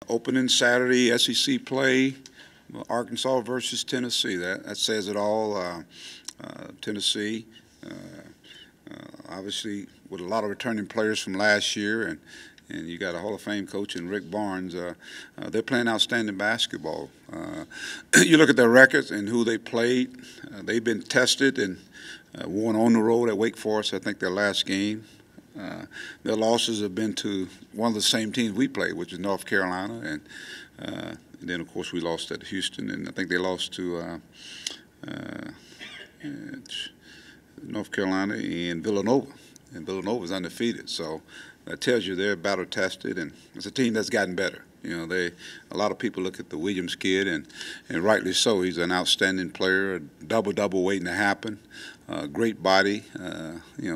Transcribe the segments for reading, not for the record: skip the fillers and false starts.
Opening Saturday SEC play, Arkansas versus Tennessee. That says it all. Tennessee, obviously, with a lot of returning players from last year, and you got a Hall of Fame coach in Rick Barnes. They're playing outstanding basketball. You look at their records and who they played. They've been tested and won on the road at Wake Forest. I think their last game. Their losses have been to one of the same teams we played, which is North Carolina, and then of course we lost at Houston, and I think they lost to North Carolina and Villanova, and Villanova's undefeated. So that tells you they're battle tested, and it's a team that's gotten better. You know, a lot of people look at the Williams kid, and rightly so. He's an outstanding player, a double waiting to happen. Great body,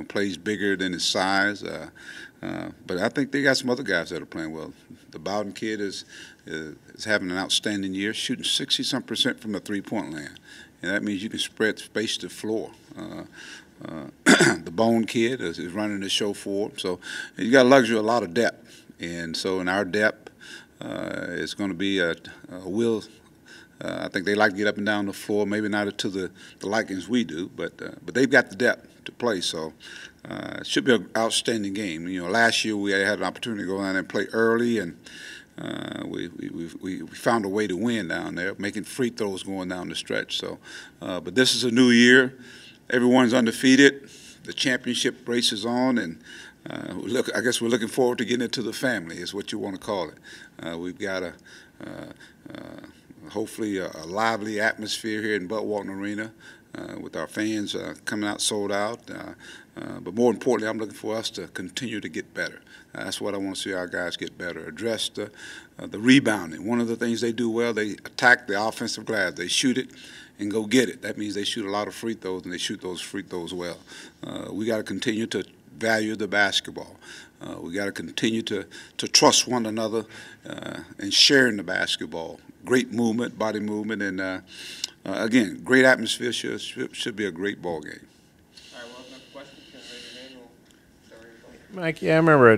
plays bigger than his size. But I think they got some other guys that are playing well. The Bowden kid is having an outstanding year, shooting 60-some% from the three-point line, and that means you can spread space to the floor. The Bone kid is running the show for him. So you got a luxury of a lot of depth, and so in our depth, it's going to be a will. I think they like to get up and down the floor, maybe not to the likings we do, but they've got the depth to play. So it should be an outstanding game. You know, last year we had an opportunity to go down and play early, and we found a way to win down there, making free throws going down the stretch. So, but this is a new year. Everyone's undefeated. The championship race is on, and I guess we're looking forward to getting into the family, is what you want to call it. We've got hopefully a lively atmosphere here in Bud Walton Arena with our fans coming out sold out. But more importantly, I'm looking for us to continue to get better. That's what I want to see our guys get better. Address the rebounding. One of the things they do well, they attack the offensive glass. They shoot it and go get it. That means they shoot a lot of free throws, and they shoot those free throws well. We got to continue to value the basketball. We got to continue to trust one another and sharing the basketball. Great movement, body movement, and again, great atmosphere. Should be a great ball game. All right, well, if no questions, can I raise your hand? We'll start your Mike, yeah, I remember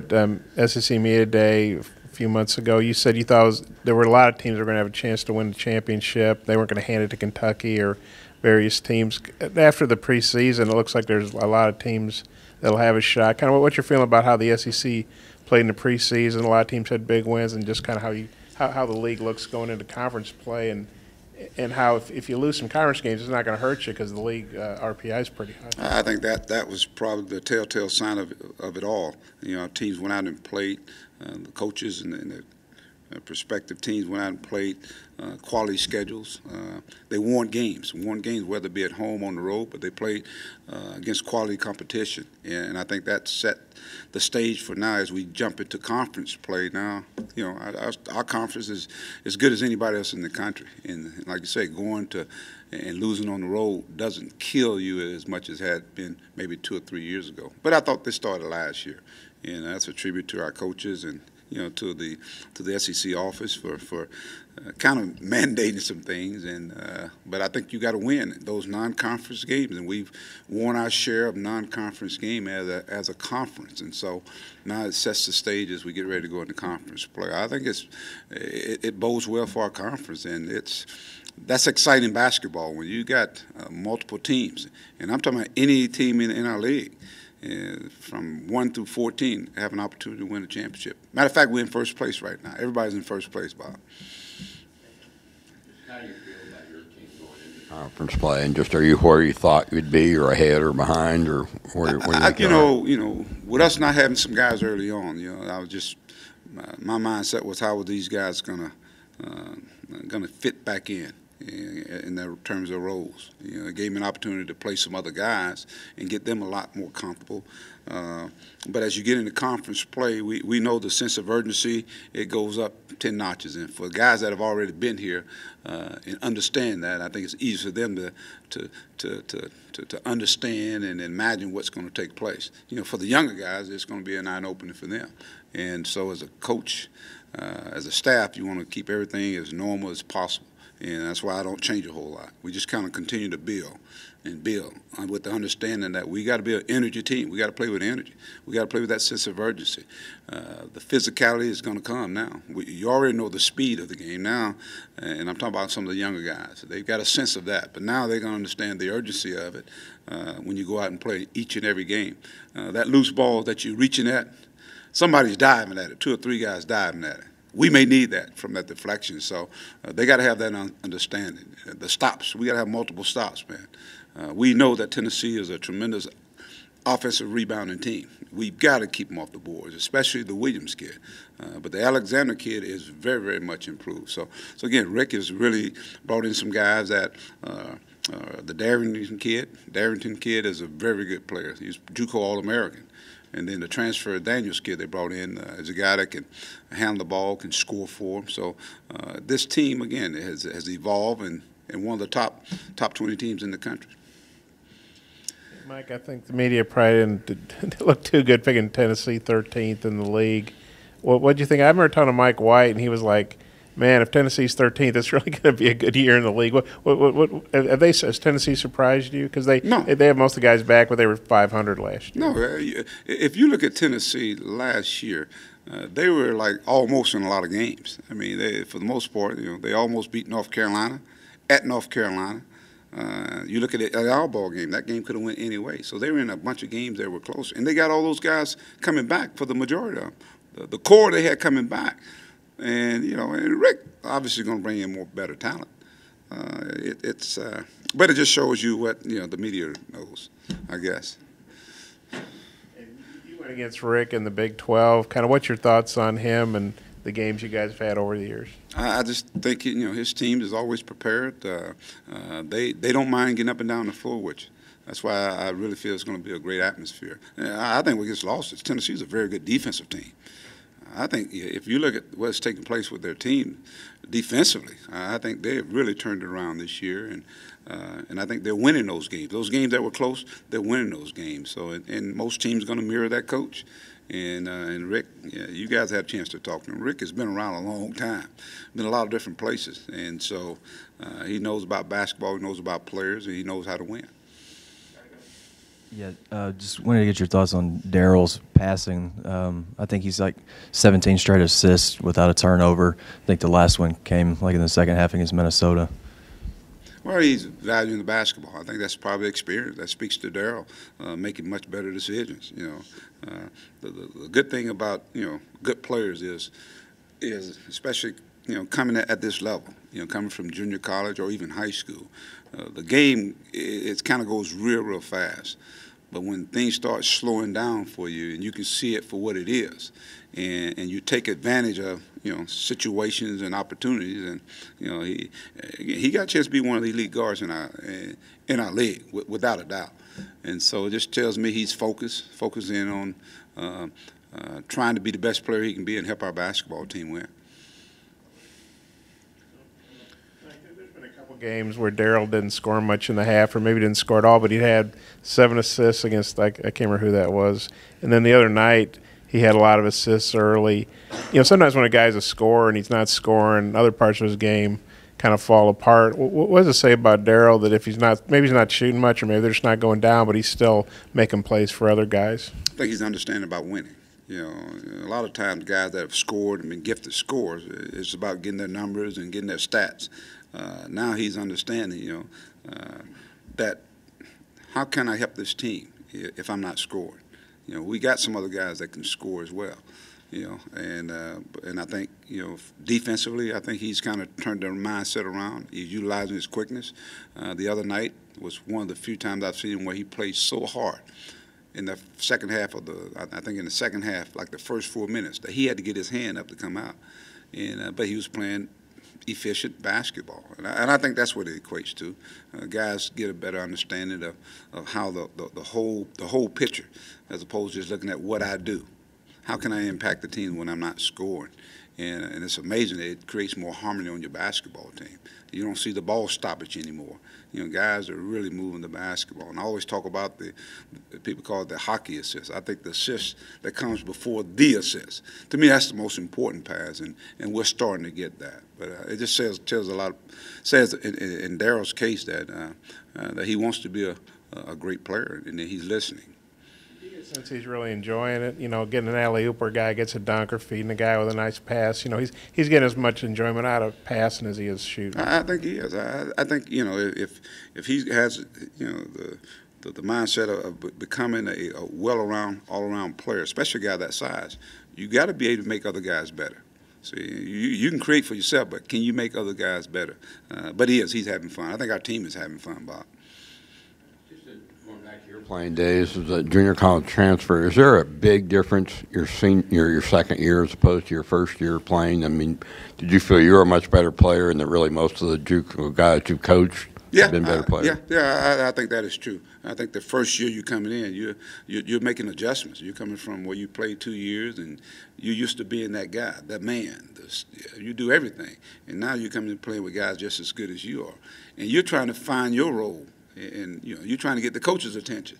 at SEC Media Day a few months ago, you said you thought there were a lot of teams that were going to have a chance to win the championship. They weren't going to hand it to Kentucky or various teams. After the preseason, it looks like there's a lot of teams that'll have a shot. Kind of what's your feeling about how the SEC played in the preseason? A lot of teams had big wins, and just kind of how the league looks going into conference play, and how if you lose some conference games, it's not going to hurt you because the league RPI is pretty high. I think that was probably the telltale sign of it all. You know, teams went out and played. The coaches and the prospective teams went out and played quality schedules. They won games, whether it be at home or on the road, but they played against quality competition. And I think that set the stage for now as we jump into conference play. Now, you know, our conference is as good as anybody else in the country. And like you say, going to and losing on the road doesn't kill you as much as had been maybe 2 or 3 years ago. But I thought they started last year. And that's a tribute to our coaches and, you know, to the SEC office for kind of mandating some things. And but I think you got to win those non-conference games, and we've won our share of non-conference game as a conference. And so now it sets the stage as we get ready to go into conference play. I think it bodes well for our conference, and that's exciting basketball when you got multiple teams, and I'm talking about any team in our league. From 1 through 14 have an opportunity to win a championship. Matter of fact, we're in first place right now. Everybody's in first place, Bob. How do you feel about your team going into conference play? And just are you where you thought you'd be, or ahead, or behind, or where you know, with us not having some guys early on, you know, I was just my mindset was how were these guys gonna fit back in their terms of roles. You know, it gave me an opportunity to play some other guys and get them a lot more comfortable. But as you get into conference play, we know the sense of urgency, it goes up 10 notches. And for guys that have already been here and understand that, I think it's easy for them to understand and imagine what's going to take place. You know, for the younger guys, it's going to be an eye-opener for them. And so as a coach, as a staff, you want to keep everything as normal as possible. And that's why I don't change a whole lot. We just kind of continue to build and build with the understanding that we got to be an energy team. We got to play with energy. We got to play with that sense of urgency. The physicality is going to come now. You already know the speed of the game now, and I'm talking about some of the younger guys. They've got a sense of that, but now they're going to understand the urgency of it when you go out and play each and every game. That loose ball that you're reaching at, somebody's diving at it, 2 or 3 guys diving at it. We may need that from that deflection, so they got to have that understanding. The stops, we got to have multiple stops, man. We know that Tennessee is a tremendous offensive rebounding team. We've got to keep them off the boards, especially the Williams kid. But the Alexander kid is very, very much improved. So again, Rick has really brought in some guys that the Darrington kid is a very good player. He's JUCO All-American. And then the transfer Daniels kid they brought in is a guy that can handle the ball, can score for them. So this team, again, has evolved and one of the top 20 teams in the country. Mike, I think the media probably didn't look too good picking Tennessee 13th in the league. What do you think? I remember talking to Mike White, and he was like, man, if Tennessee's 13th, it's really going to be a good year in the league. Has Tennessee surprised you? Because they have most of the guys back, but they were 500 last year. No, if you look at Tennessee last year, they were like almost in a lot of games. I mean, for the most part, they almost beat North Carolina at North Carolina. You look at our ball game, that game could have went any way. So they were in a bunch of games that were close. And they got all those guys coming back for the majority of them. The core they had coming back. And, and Rick obviously going to bring in more better talent. But it just shows you what, the media knows, I guess. And you went against Rick in the Big 12. Kind of what's your thoughts on him and the games you guys have had over the years? I just think, his team is always prepared. They don't mind getting up and down the floor with you. That's why I really feel it's going to be a great atmosphere. I think what gets lost is Tennessee's a very good defensive team. I think if you look at what's taking place with their team defensively, I think they've really turned it around this year, and I think they're winning those games. Those games that were close, they're winning those games. So, and most teams are going to mirror that coach. And Rick, you guys had a chance to talk to him. Rick has been around a long time, been a lot of different places, and so he knows about basketball, he knows about players, and he knows how to win. Yeah, just wanted to get your thoughts on Darrell's passing. I think he's like 17 straight assists without a turnover. I think the last one came like in the second half against Minnesota. Well, he's valuing the basketball. I think that's probably experience. That speaks to Darrell, making much better decisions. The good thing about good players is especially coming at this level. Coming from junior college or even high school, the game it kind of goes real fast. But when things start slowing down for you, and you can see it for what it is, and you take advantage of situations and opportunities, and he got a chance to be one of the elite guards in our league without a doubt. And so it just tells me he's focusing on trying to be the best player he can be and help our basketball team win. Games where Darrell didn't score much in the half, or maybe didn't score at all, but he had 7 assists against, I can't remember who that was. And then the other night, he had a lot of assists early. Sometimes when a guy's a scorer and he's not scoring, other parts of his game kind of fall apart. What does it say about Darrell that if maybe he's not shooting much, or maybe they're just not going down, but he's still making plays for other guys? I think he's understanding about winning. A lot of times guys that have scored and been gifted scores, it's about getting their numbers and getting their stats. Now he's understanding, that how can I help this team if I'm not scoring? We got some other guys that can score as well, and I think, defensively, I think he's kind of turned their mindset around. He's utilizing his quickness. The other night was one of the few times I've seen him where he played so hard in the second half I think in the second half, like the first 4 minutes, that he had to get his hand up to come out. But he was playing efficient basketball, and I think that's what it equates to. Guys get a better understanding of how the whole picture, as opposed to just looking at what I do. How can I impact the team when I'm not scoring? and it's amazing that it creates more harmony on your basketball team. You don't see the ball stoppage anymore. You know, guys are really moving the basketball. And I always talk about the people call it the hockey assist. I think the assist that comes before the assist. To me, that's the most important pass, and we're starting to get that. But it just tells a lot. Says in Daryl's case that that he wants to be a great player and that he's listening. Since he's really enjoying it, you know, getting an alley-oop where a guy gets a dunk or feeding a guy with a nice pass, you know, he's getting as much enjoyment out of passing as he is shooting. I think he is. I think, you know, if he has, you know, the mindset of becoming a all-around player, especially a guy that size, you got to be able to make other guys better. So you can create for yourself, but can you make other guys better? But he's having fun. I think our team is having fun, Bob. Playing days as a junior college transfer, is there a big difference your second year as opposed to your first year playing? I mean, did you feel you were a much better player and that really most of the JUCO guys you coached have been better players? Yeah, I think that is true. I think the first year you're coming in, you're making adjustments. You're coming from where you played 2 years and you're used to being that guy, that man. You do everything, and now you're coming and playing with guys just as good as you are, and you're trying to find your role. And you know, you're trying to get the coach's attention,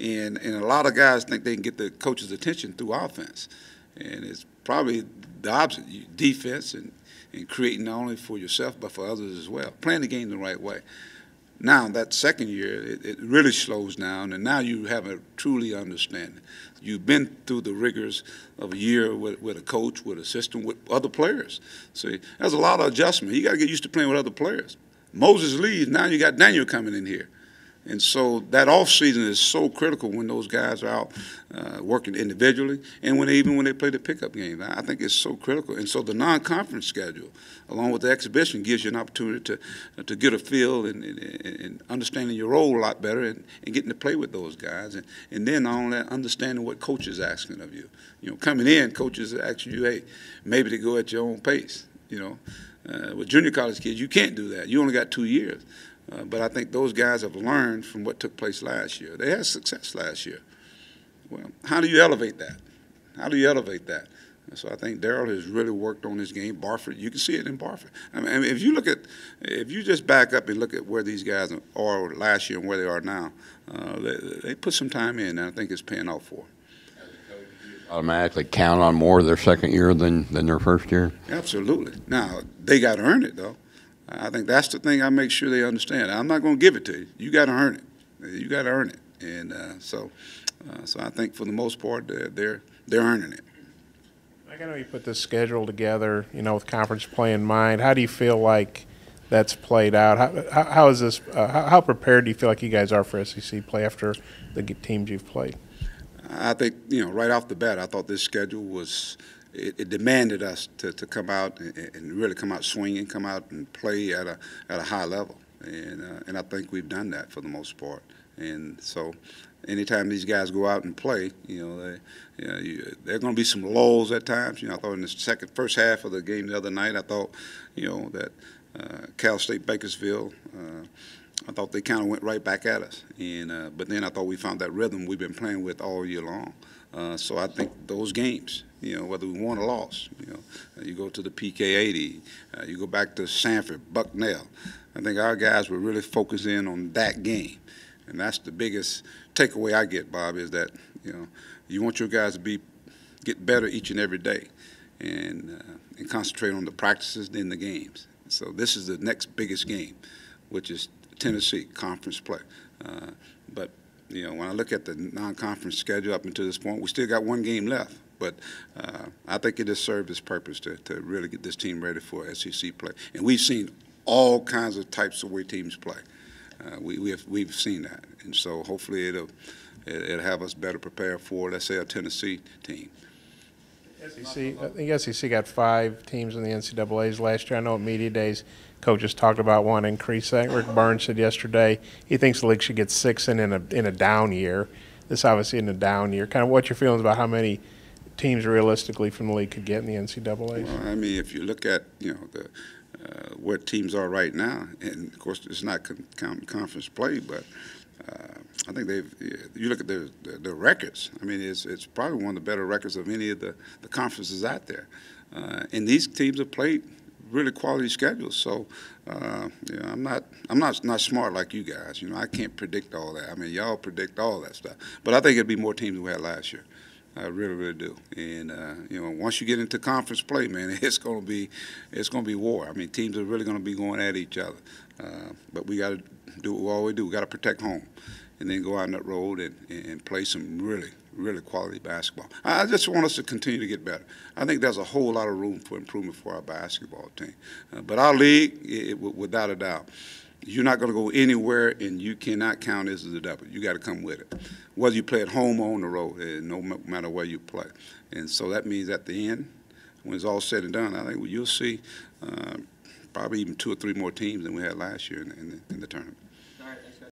and a lot of guys think they can get the coach's attention through offense, and it's probably the opposite: defense and creating not only for yourself but for others as well. Playing the game the right way. Now that second year, it really slows down, and now you have a truly understanding. You've been through the rigors of a year with a coach, with a system, with other players. So there's a lot of adjustment. You got to get used to playing with other players. Moses leaves, now you got Daniel coming in here. And so that off season is so critical when those guys are out working individually and even when they play the pickup game. I think it's so critical. And so the non-conference schedule, along with the exhibition, gives you an opportunity to get a feel and understanding your role a lot better and getting to play with those guys. And then not only that, understanding what coach is asking of you. You know, coming in, coaches are asking you, hey, maybe to go at your own pace, you know. With junior college kids, you can't do that. You only got 2 years. But I think those guys have learned from what took place last year. They had success last year. Well, how do you elevate that? How do you elevate that? And so I think Daryl has really worked on his game. Barford, you can see it in Barford. I mean, if you just back up and look at where these guys are last year and where they are now, they put some time in, and I think it's paying off for them. Automatically count on more their second year than their first year? Absolutely. Now, they got to earn it, though. I think that's the thing I make sure they understand. I'm not going to give it to you. You got to earn it. You got to earn it. And so I think for the most part, they're earning it. I know you put this schedule together, you know, with conference play in mind. How do you feel like that's played out? How is this? How prepared do you feel like you guys are for SEC play after the teams you've played? I think, you know, right off the bat, I thought this schedule was it demanded us to come out and really come out swinging, come out and play at a high level, and I think we've done that for the most part. And so, anytime these guys go out and play, you know, there are going to be some lulls at times. You know, I thought in the first half of the game the other night, I thought, you know, that Cal State Bakersfield. I thought they kind of went right back at us, and but then I thought we found that rhythm we've been playing with all year long. So I think those games, you know, whether we won or lost, you know, you go to the PK80, you go back to Sanford, Bucknell. I think our guys were really focused in on that game, and that's the biggest takeaway I get, Bob, is that, you know, you want your guys to get better each and every day, and concentrate on the practices than the games. So this is the next biggest game, which is Tennessee conference play. But, you know, when I look at the non-conference schedule up until this point, we still got one game left. But I think it has served its purpose to really get this team ready for SEC play. And we've seen all kinds of types of way teams play. We've seen that. And so hopefully it'll have us better prepared for, let's say, a Tennessee team. SEC, I think SEC got 5 teams in the NCAAs last year. I know at media days, coaches talked about wanting to increase that. Rick Barnes said yesterday he thinks the league should get 6 in a down year. This obviously in a down year. Kind of what's your feelings about how many teams realistically from the league could get in the NCAAs? Well, I mean, if you look at, you know, where teams are right now, and of course it's not counting conference play, but I think you look at their records. I mean, it's probably one of the better records of any of the conferences out there. And these teams have played really quality schedules. So, you know, I'm not smart like you guys. You know, I can't predict all that. I mean, y'all predict all that stuff. But I think it'd be more teams than we had last year. I really, really do. And you know, once you get into conference play, man, it's gonna be war. I mean, teams are really gonna be going at each other. But we got to do what we always do. We got to protect home, and then go out on that road and play some really quality basketball. I just want us to continue to get better. I think there's a whole lot of room for improvement for our basketball team. But our league, without a doubt, you're not going to go anywhere, and you cannot count this as a W. You got to come with it, whether you play at home or on the road, no matter where you play. And so that means at the end, when it's all said and done, I think you'll see probably even 2 or 3 more teams than we had last year in the tournament.